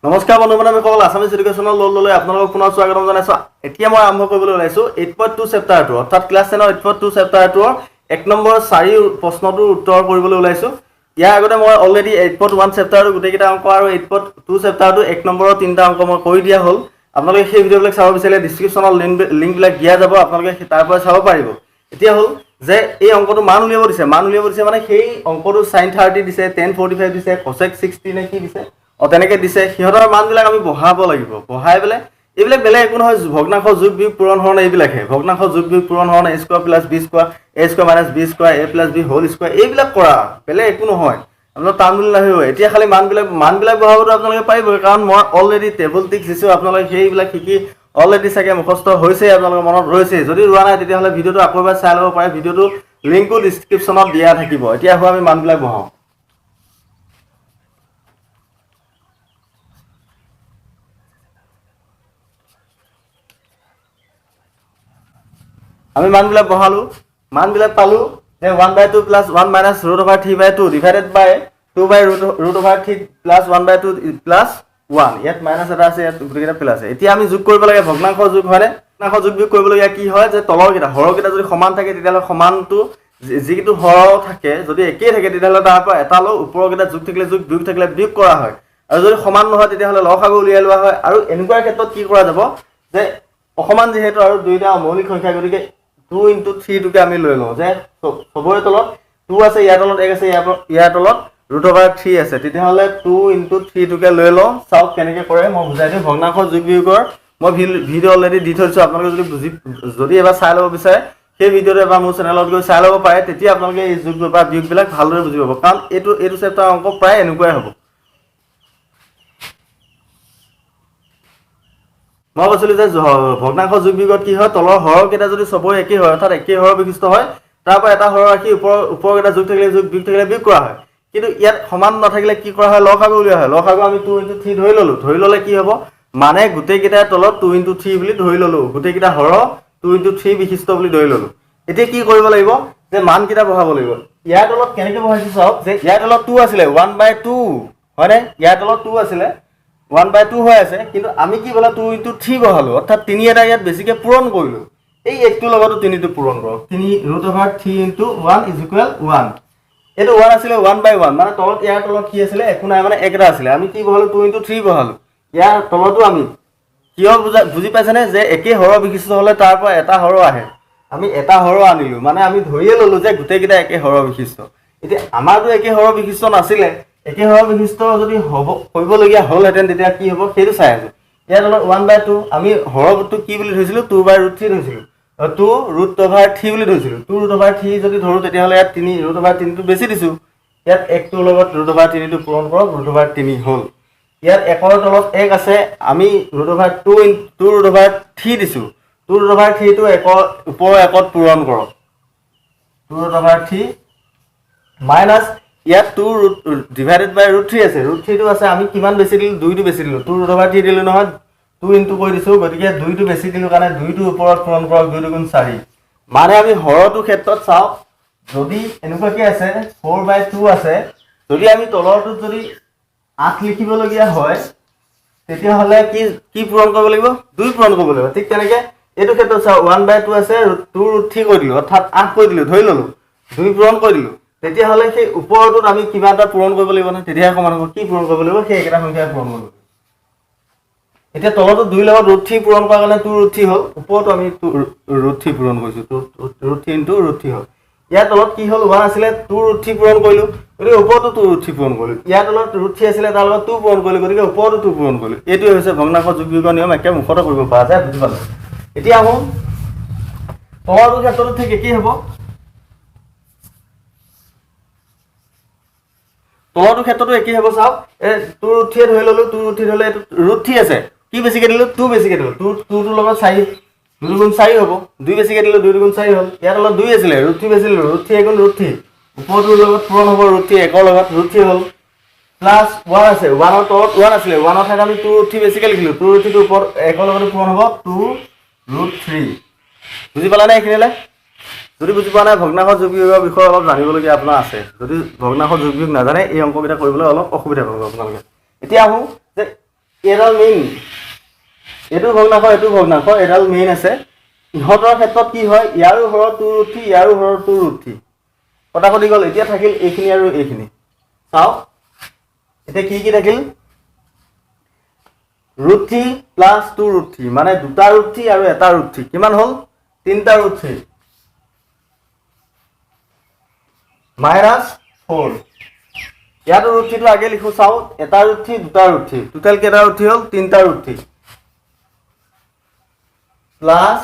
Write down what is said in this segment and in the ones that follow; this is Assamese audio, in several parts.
নমস্কাৰ বন্ধু বান্ধৱীসকল, আছামিজ এডুকেশ্যনৰ ললৈ আপোনালোকক পুনৰ স্বাগতম জনাইছোঁ। এতিয়া মই আৰম্ভ কৰিবলৈ ওলাইছোঁ 8.2 চেপ্টাৰটো, অৰ্থাৎ ক্লাছ 10ৰ 8.2 চেপ্টাৰটোৰ 1 নম্বৰ 4 প্ৰশ্নটোৰ উত্তৰ কৰিবলৈ ওলাইছোঁ। ইয়াৰ আগতে মই অলৰেডি 8.1 চেপ্টাৰটো গোটেইকেইটা অংক আৰু 8.2 চেপ্টাৰটো 1 নম্বৰৰ 3টা অংক মই কৰি দিয়া হ'ল। আপোনালোকে সেই ভিডিঅ'বিলাক চাব বিচাৰিলে ডিছক্ৰিপশ্যনৰ লিংকবিলাক দিয়া যাব, আপোনালোকে তাৰ পৰা চাব পাৰিব। এতিয়া হ'ল যে এই অংকটো মান উলিয়াব দিছে মানে সেই অংকটো sin 30 দিছে, tan 45 দিছে, cosec 60 নে কি দিছে তেনেকৈ দিছে। সিহঁতৰ মানবিলাক আমি বহাব লাগিব। বহাই পেলাই এইবিলাক বেলেগ একো নহয়, ভগ্নাংশ যোগ বিয়োগ পূৰণ হৰণ এইবিলাকহে। ভগ্নাংশ যোগ বিয়োগ পূৰণ হৰণ a square plus b square, a square minus b square, a plus b whole square, এইবিলাক কৰা, বেলেগ একো নহয়। আপোনালোক টান বুলি নাহিব। এতিয়া খালি মানবিলাক বহাবতো আপোনালোকে পাৰিবই, কাৰণ মই অলৰেডি টেবুল টিক দিছোঁ। আপোনালোকে সেইবিলাক শিকি অলৰেডি চাগে মুখস্থ হৈছেই, আপোনালোকৰ মনত ৰৈছে। যদি ৰোৱা নাই তেতিয়াহ'লে ভিডিঅ'টো আকৌ এবাৰ চাই ল'ব পাৰে। ভিডিঅ'টো লিংকটো ডিছক্ৰিপশ্যনত দিয়া থাকিব। এতিয়া হোৱা আমি মানবিলাক বহাওঁ। আমি মানবিলাক বহালোঁ, মানবিলাক পালোঁ যে 1/2 প্লাছ 1 মাইনাছ √3/2 ডিভাইডেড বাই 2/√3 প্লাছ 1/2 প্লাছ 1। ইয়াত মাইনাছ এটা আছে, ইয়াত গোটেইকেইটা প্লাছ আছে। এতিয়া আমি যোগ কৰিব লাগে ভগ্নাংশ যোগ, হয়নে? ভগ্নাংশ যোগ বিয়োগ কৰিবলগীয়া কি হয় যে তলৰকেইটা হৰকেইটা যদি সমান থাকে তেতিয়াহ'লে সমানটো যিটো হৰ থাকে যদি একেই থাকে তেতিয়াহ'লে তাৰ পৰা এটা লওঁ, ওপৰকেইটা যোগ থাকিলে যোগ, বিয়োগ থাকিলে বিয়োগ কৰা হয়। আৰু যদি সমান নহয় তেতিয়াহ'লে লসাগু উলিয়াই লোৱা হয়। আৰু এনেকুৱা ক্ষেত্ৰত কি কৰা যাব যে অসমান যিহেতু আৰু দুইটা মৌলিক সংখ্যা, গতিকে 2 × 3 টোকে আমি লৈ লওঁ যে চবৰে তলত 2 আছে, ইয়াৰ তলত 1 আছে, ইয়াৰ তলত √3 আছে। তেতিয়াহ'লে 2 × 3 টোকে লৈ লওঁ। চাওক কেনেকৈ কৰে মই বুজাই দিওঁ। ভগ্নাংশ যোগ বিয়োগৰ মই ভিডিঅ' অলৰেডি দি থৈছোঁ। আপোনালোকে যদি এবাৰ চাই ল'ব বিচাৰে সেই ভিডিঅ'টো এবাৰ মোৰ চেনেলত গৈ চাই ল'ব পাৰে। তেতিয়া আপোনালোকে এই যোগ বা বিয়োগবিলাক ভালদৰে বুজি পাব, কাৰণ এইটো চেপ্টাৰ অংক প্ৰায় এনেকুৱাই হ'ব। মই কৈছিলোঁ যে ভগ্নাংশ যোগ বিয়োগত কি হয়, তলৰ হৰকেইটা যদি চবৰে একেই হয়, অৰ্থাৎ একেই হৰৰ বিশিষ্ট হয়, তাৰ পৰা এটা হৰ ৰাখি ওপৰকেইটা যোগ থাকিলে যোগ, বিয়োগ থাকিলে বিয়োগ কৰা হয়। কিন্তু ইয়াত সমান নাথাকিলে কি কৰা হয়, লসাগু উলিওৱা হয়। লসাগু আমি 2 × 3 ধৰি ল'লোঁ। ধৰি ল'লে কি হ'ব, মানে গোটেইকেইটাৰ তলত 2 × 3 বুলি ধৰি ল'লোঁ। গোটেইকেইটা হৰ 2 × 3 বিশিষ্ট বুলি ধৰি ল'লোঁ। এতিয়া কি কৰিব লাগিব যে মানকেইটা বহাব লাগিব। ইয়াৰ তলত কেনেকৈ বহাইছোঁ চাওক, যে ইয়াৰ তলত 2 আছিলে 1/2, হয়নে? ইয়াৰ তলত 2 আছিলে 1/2 হৈ আছে, কিন্তু আমি কি বলা 2 × 3 বহালোঁ, অৰ্থাৎ 3 এটা ইয়াত বেছিকৈ পূৰণ কৰিলোঁ। এই 1টোৰ লগতো 3টো পূৰণ কৰক। 3√3 × 1 = 1। এইটো 1 আছিলে 1/1, মানে তলত ইয়াৰ তলত কি আছিলে, একো নাই, মানে 1 এটা আছিলে। আমি কি বহালোঁ 2 × 3 বহালোঁ। ইয়াৰ তলতো আমি কিয় বুজি পাইছেনে, যে একেই হৰৰ বিশিষ্ট হ'লে তাৰ পৰা এটা হৰ আহে। আমি এটা হৰ আনিলোঁ, মানে আমি ধৰিয়ে ল'লোঁ যে গোটেইকেইটা একে হৰৰ বিশিষ্ট। এতিয়া আমাৰতো একে হৰৰ বিশিষ্ট নাছিলে। একে হৰৰ বিশিষ্ট যদি কৰিবলগীয়া হ'লহেঁতেন তেতিয়া কি হ'ব সেইটো চাই আছোঁ। ইয়াৰ তলত 1/2 আমি হৰটো কি বুলি ধৰিছিলোঁ, 2/√3 ধৰিছিলোঁ, 2√3 বুলি ধৰিছিলোঁ। 2√3 যদি ধৰোঁ তেতিয়াহ'লে ইয়াত 3√3টো বেছি দিছোঁ। ইয়াত 1টোৰ লগত √3টো পূৰণ কৰক, √3 হ'ল। ইয়াত 1ৰ তলত 1 আছে, আমি √2 দিছোঁ। 2√3টো ওপৰৰ 1ত পূৰণ কৰক, 2√3 মাইনাছ ইয়াত 2 ডিভাইডেড বাই √3 আছে। √3টো আছে, আমি কিমান বেছি দিলোঁ, 2টো বেছি দিলোঁ। 2√3 দিলোঁ নহয়, 2 × কৰি দিছোঁ, গতিকে 2টো বেছি দিলোঁ কাৰণে 2টো ওপৰত পূৰণ কৰক, 2 × 4। মানে আমি হৰটোৰ ক্ষেত্ৰত চাওক, যদি এনেকুৱাকৈ আছে 4/2 আছে, যদি আমি তলৰটোত যদি 8 লিখিবলগীয়া হয় তেতিয়াহ'লে কি পূৰণ কৰিব লাগিব, 2 পূৰণ কৰিব লাগিব। ঠিক তেনেকৈ এইটো ক্ষেত্ৰত চাওক 1/2 আছে, 2√3 কৰি দিলোঁ, অৰ্থাৎ 8 কৰি দিলোঁ, ধৰি ল'লোঁ, 2 পূৰণ কৰি দিলোঁ। তেতিয়াহ'লে সেই ওপৰটোত আমি কিবা এটা পূৰণ কৰিব লাগিব নহয়, তেতিয়াহে সমান হ'ব। কি পূৰণ কৰিব লাগিব, সেই একেটা সংখ্যাই পূৰণ কৰিব লাগিব। এতিয়া তলতো 2 লগত √3 পূৰণ কৰাৰ কাৰণে 2√3 হ'ল, ওপৰতো আমি √3 পূৰণ কৰিছোঁ, 2√3 × √3 হ'ল। ইয়াৰ তলত কি হ'ল, 1 আছিলে, 2√3 পূৰণ কৰিলোঁ, গতিকে ওপৰতো 2√3 পূৰণ কৰিলোঁ। ইয়াৰ তলত √3 আছিলে, তাৰ লগত 2 পূৰণ কৰিলোঁ, গতিকে ওপৰতো 2 পূৰণ কৰিলোঁ। এইটোৱে হৈছে ভগ্নাংশ যোগ বিয়োগৰ নিয়ম, একে মুখতে কৰিব পৰা যায়, বুজি পালোঁ। এতিয়া আহোঁ তলৰটোৰ ক্ষেত্ৰতো ঠিক একেই হ'ব। তলৰটোৰ ক্ষেত্ৰতো একেই হ'ব। চাওক 2√3 ধৰি ল'লোঁ, 2√3 হ'লে এইটো √3 আছে, কি বেছিকৈ দিলোঁ, 2 বেছিকৈ দিলোঁ, 2টোৰ লগত 4, 2 × 4 হ'ব, 2 বেছিকৈ দিলোঁ, 2 × 4 হ'ল। ইয়াৰ তলত 2 আছিলে, √3 বেছি দিলোঁ, √3 × √3, ওপৰটোৰ লগত পূৰণ হ'ব, √3 1ৰ লগত, √3 হ'ল, প্লাছ 1 আছে, 1ৰ তলত 1 আছিলে, 1ৰ ঠাইত আমি 2√3 বেছিকৈ লিখিলোঁ, 2√3টোৰ ওপৰত 1ৰ লগত পূৰণ হ'ব, 2√3। বুজি পালানে এইখিনিলৈ? যদি বুজি পোৱা নাই, ভগ্নাংশ যোগ বিয়োগৰ বিষয়ে অলপ জানিবলগীয়া আপোনাৰ আছে। যদি ভগ্নাংশ যোগ বিয়োগ নাজানে এই অংককেইটা কৰিবলৈ অলপ অসুবিধা পাব আপোনালোকে। এতিয়া আহোঁ যে এডাল মেইন, এইটো ভগ্নাংশ এডাল মেইন আছে। ইহঁতৰ ক্ষেত্ৰত কি হয়, ইয়াৰো হৰৰ 2 ৰুট 3 ইয়াৰো হৰৰ 2 ৰুট 3 কটাকটি গ'ল। এতিয়া থাকিল এইখিনি আৰু এইখিনি। চাওক এতিয়া কি থাকিল, ৰুট 3 প্লাছ 2 ৰুট 3 মানে 2টা ৰুট 3 আৰু 1টা ৰুট 3 কিমান হ'ল 3টা ৰুট 3 মাইনাছ 4। ইয়াতো ৰুট 3টো আগে লিখো, চাও 1টা ৰুট 3 2টা ৰুট 3 টোটেল কেইটা ৰুট 3 হ'ল 3টা ৰুট 3 প্লাছ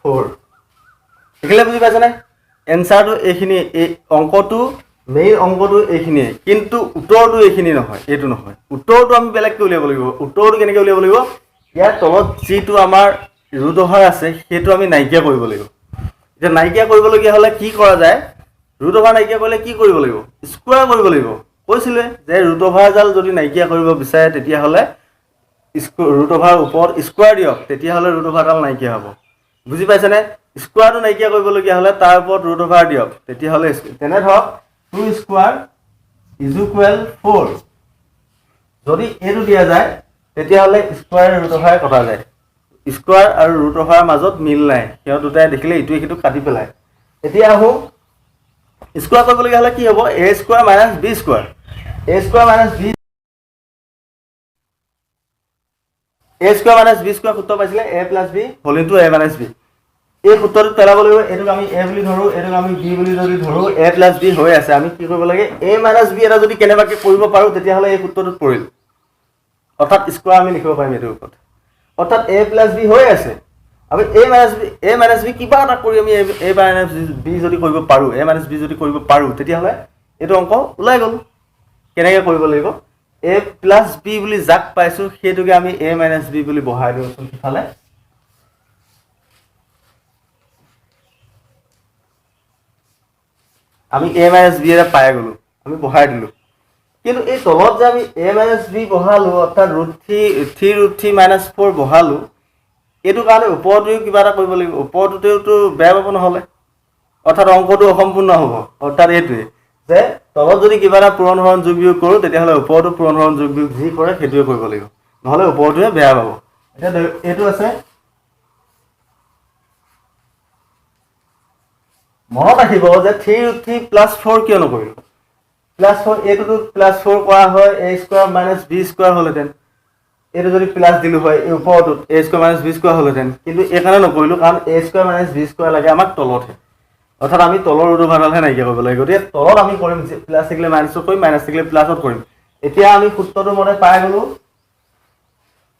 4। দেখিলে বুজি পাইছেনে? এনচাৰটো এইখিনি, এই অংকটো মেইন অংকটো এইখিনিয়ে, কিন্তু উত্তৰটো এইখিনি নহয়, এইটো নহয়। উত্তৰটো আমি বেলেগকৈ উলিয়াব লাগিব। উত্তৰটো কেনেকৈ উলিয়াব লাগিব, ইয়াৰ তলত যিটো আমাৰ ৰুট অভাৰ আছে সেইটো আমি নাইকিয়া কৰিব লাগিব। এতিয়া নাইকিয়া কৰিবলগীয়া হ'লে কি কৰা যায়, ৰুট অভাৰ নাইকিয়া কৰিলে কি কৰিব লাগিব, স্কোৱাৰ কৰিব লাগিব। কৈছিলে যে ৰুট অভাৰডাল যদি নাইকিয়া কৰিব বিচাৰে তেতিয়াহ'লে ৰুট অভাৰ ওপৰত স্কোৱাৰ দিয়ক, তেতিয়াহ'লে ৰুট অভাৰডাল নাইকিয়া হ'ব। বুজি পাইছেনে? স্কোৱাৰটো নাইকিয়া কৰিবলগীয়া হ'লে তাৰ ওপৰত ৰুট অভাৰ দিয়ক, তেতিয়াহ'লে তেনে ধৰক 2 স্কোৱাৰ ইজ ইকুৱেল 4। যদি এইটো দিয়া যায় তেতিয়াহ'লে স্কোৱাৰে ৰুট অভাৰে কটা যায়। স্কোৱাৰ আৰু ৰুট অভাৰৰ মাজত মিল নাই, সিহঁত দুটাই দেখিলে ইটোৱে সিটোক কাটি পেলায়। এতিয়া আহোঁ, স্কোৱাৰ কৰিবলগীয়া হ'লে কি হ'ব, এ স্কোৱাৰ মাইনাছ বি স্কোৱাৰ। এ স্কোৱাৰ মাইনাছ বি স্কোৱাৰ সূত্ৰ পাইছিলে এ প্লাছ বি হোল ইনটু এ মাইনাছ বি। এই সূত্ৰটোত পেলাব লাগিব, এইটোক আমি এ বুলি ধৰোঁ, এইটোক আমি বি বুলি যদি ধৰোঁ, এ প্লাছ বি হৈ আছে, আমি কি কৰিব লাগে, এ মাইনাছ বি এটা যদি কেনেবাকৈ কৰিব পাৰোঁ তেতিয়াহ'লে এই সূত্ৰটোত পৰিল, অৰ্থাৎ স্কোৱাৰ আমি লিখিব পাৰিম এইটোৰ ওপৰত। অৰ্থাৎ এ প্লাছ বি হৈ আছে, আমি এ মাইনাছ বি কিবা এটা কৰি আমি এ মাইনাছ বি যদি কৰিব পাৰোঁ, এ মাইনাছ বি যদি কৰিব পাৰোঁ তেতিয়াহ'লে এইটো অংক ওলাই গ'ল। কেনেকৈ কৰিব লাগিব, এ প্লাছ বি বুলি যাক পাইছোঁ সেইটোকে আমি এ মাইনাছ বি বুলি বহাই দিওঁচোন সিফালে। আমি এ মাইনাছ বি এটা পাই গ'লোঁ, আমি বহাই দিলোঁ। কিন্তু এই তলত যে আমি এ মাইনাছ বি বহালোঁ, অৰ্থাৎ ৰুট 3 মাইনাছ 4 বহালোঁ, এইটো কাৰণে ওপৰতেও কিবা এটা কৰিব লাগিব। ওপৰটোতেওতো বেয়া পাব নহ'লে, অৰ্থাৎ অংকটো অসম্পূৰ্ণ হ'ব। অৰ্থাৎ এইটোৱে যে তলত যদি কিবা এটা পূৰণ হৰণ যোগ বিয়োগ কৰোঁ তেতিয়াহ'লে ওপৰতো পূৰণ হৰণ যোগ বিয়োগ যি কৰে সেইটোৱে কৰিব লাগিব, নহ'লে ওপৰটোৱে বেয়া পাব। এতিয়া এইটো আছে, মনত ৰাখিব যে 3 ৰুট 3 প্লাছ 4 কিয় নকৰিলোঁ, প্লাছ 4 এইটোতো প্লাছ 4 কৰা হয়, এ স্কোৱাৰ মাইনাছ বি স্কোৱাৰ হ'লহেঁতেন। এইটো যদি প্লাছ দিলোঁ হয় এই ওপৰটোত এ স্কোৱাৰ মাইনাছ বি স্কোৱাৰ হ'লহেঁতেন, কিন্তু এইকাৰণে নকৰিলোঁ কাৰণ এ স্কোৱাৰ মাইনাছ বি স্কোৱাৰ লাগে আমাক তলতহে, অৰ্থাৎ আমি তলৰ ৰুট অভাৰডালহে নাইকিয়া কৰিব লাগিব। গতিকে তলত আমি কৰিম, প্লাছ থাকিলে মাইনাছত কৰিম, মাইনাছ থাকিলে প্লাছত কৰিম। এতিয়া আমি সূত্ৰটো মতে পাই গ'লোঁ,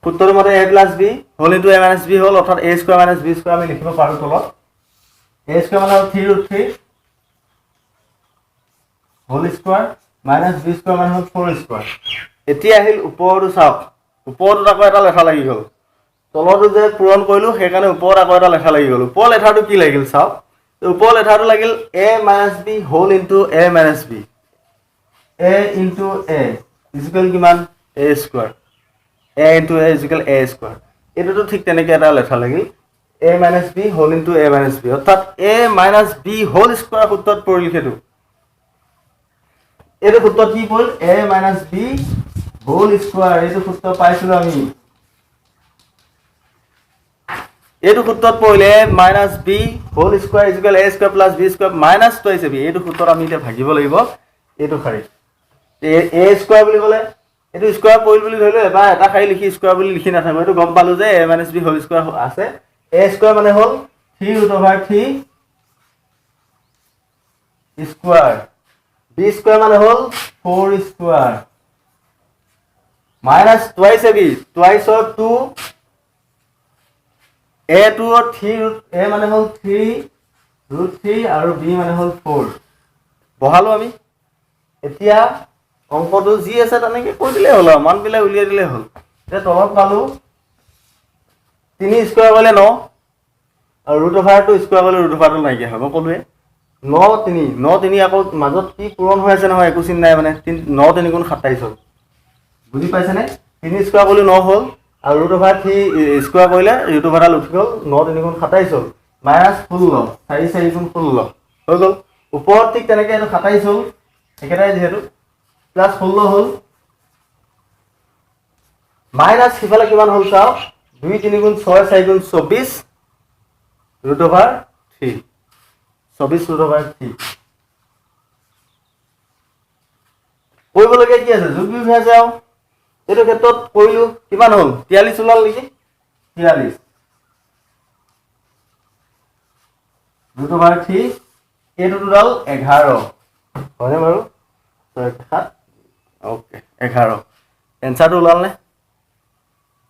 সূত্ৰটো মতে a plus b whole into A minus b হ'ল, অৰ্থাৎ a square minus b square আমি লিখিব পাৰোঁ তলত। এ স্কোৱাৰ মানে হ'ল 3 root 3 whole square minus b square মানে হ'ল 4 স্কোৱাৰ। এতিয়া আহিল ওপৰটো, চাওক ওপৰটোত আকৌ এটা লেঠা লাগি গ'ল, তলতো যে পূৰণ কৰিলোঁ সেইকাৰণে ওপৰত আকৌ এটা লেঠা লাগি গ'ল। ওপৰৰ লেঠাটো কি লাগিল চাওক, ওপৰৰ লেঠাটো লাগিল A minus B whole into A minus B, A into A equal কিমান A square, A into A equal A square. এইটোতো ঠিক তেনেকৈ এটা লেঠা লাগিল A minus B whole into A minus B, অৰ্থাৎ A minus B whole square সূত্ৰত পৰিল। সেইটো এইটো সূত্ৰত কি পৰিল, A minus B whole square, এইটো সূত্ৰ পাইছিলোঁ আমি, এইটো সূত্ৰত পৰিলে A minus B whole square is equal A square plus b square minus twice A b. এইটো সূত্ৰত আমি এতিয়া ভাগিব লাগিব এইটো শাৰী, এ স্কোৱাৰ বুলি ক'লে এইটো স্কোৱাৰ পৰিল বুলি ধৰিলোঁ, এবাৰ এটা শাৰী লিখি স্কোৱাৰ বুলি লিখি নাথাকোঁ, এইটো গম পালোঁ যে A minus B whole square আছে। এ স্কোৱাৰ মানে হ'ল 3 root over 3 square, B square মানে হ'ল 4 স্কোৱাৰ মাইনাছ টুৱাইছ এ বি, টুৱাইছৰ 2 এ 2 3 ৰুট, এ মানে হ'ল 3 ৰুট 3 আৰু বি মানে হ'ল 4 বহালোঁ আমি। এতিয়া অংকটো যি আছে তেনেকৈ কৰি দিলেই হ'ল আৰু মানবিলাক উলিয়াই দিলেই হ'ল। এতিয়া তলত পালোঁ 3 স্কোৱাৰ কৰিলে 9 আৰু ৰুট অভাৰটো স্কোৱাৰ কৰিলে ৰুট অভাৰটো নাইকিয়া হয়, মই ক'লোৱে 9 3 আকৌ মাজত কি পূৰণ হৈ আছে নহয় একো চিন নাই, মানে 9 3 গুণ 27 হ'ল। বুজি পাইছেনে? 3 স্কোৱাৰ কৰিলে 9 হ'ল আৰু ৰুট অভাৰ 3 স্কোৱাৰ কৰিলে ৰুট অভাৰডাল উঠি গ'ল, 9 3 গুণ 27 হ'ল মাইনাছ 16, 4 4 গুণ 16 হৈ গ'ল। ওপৰত ঠিক তেনেকৈ এইটো 27 হ'ল, একেটাই যিহেতু প্লাছ 16 হ'ল মাইনাছ সিফালে কিমান হ'ল চাওক 2 3 গুণ 6 4 গুণ 24 √3 24 √3 কৰিবলগীয়া কি আছে যোগ বিয়োগ আছে আৰু এইটো ক্ষেত্ৰত কৰিলো কিমান হ'ল 43 ওলাল নেকি 43 √3 এইটো টোটাল 11 হয়নে বাৰু 6 7 ওকে 11 এনসাৰটো ওলাল নে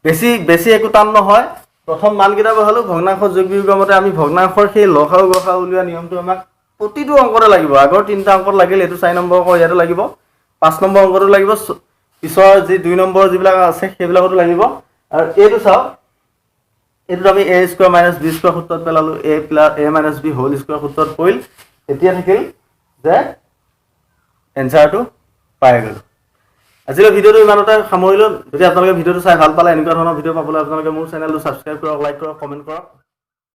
বেছি একো টান নহয় প্ৰথম মানকেইটা বহালো ভগ্নাংশ যোগ বিয়োগৰ মতে আমি ভগ্নাংশৰ সেই লসাগু গসাগু উলিওৱা নিয়মটো আমাক প্ৰতিটো অংকতে লাগিব আগৰ তিনিটা অংকত লাগিল এইটো 4 নম্বৰ অংক ইয়াতো লাগিব 5 নম্বৰ অংকটো লাগিব পিছৰ যি 2 নম্বৰ যিবিলাক আছে সেইবিলাকতো লাগিব আৰু এইটো চাওক এইটো আমি a² - b² সূত্ৰত পেলালো a - b হোল স্কয়াৰ সূত্ৰত পৰিল এতিয়া থাকিল যে এনসাৰটো পাই গ'ল আজিৰ ভিডিওটো ইমানতে সামৰিলো যদি আপোনালোকে ভিডিওটো চাই ভাল পালে এনেকুৱা ধৰণৰ ভিডিও পাবলৈ আপোনালোকে মোৰ চেনেলটো সাবস্ক্ৰাইব কৰক লাইক কৰক কমেন্ট কৰক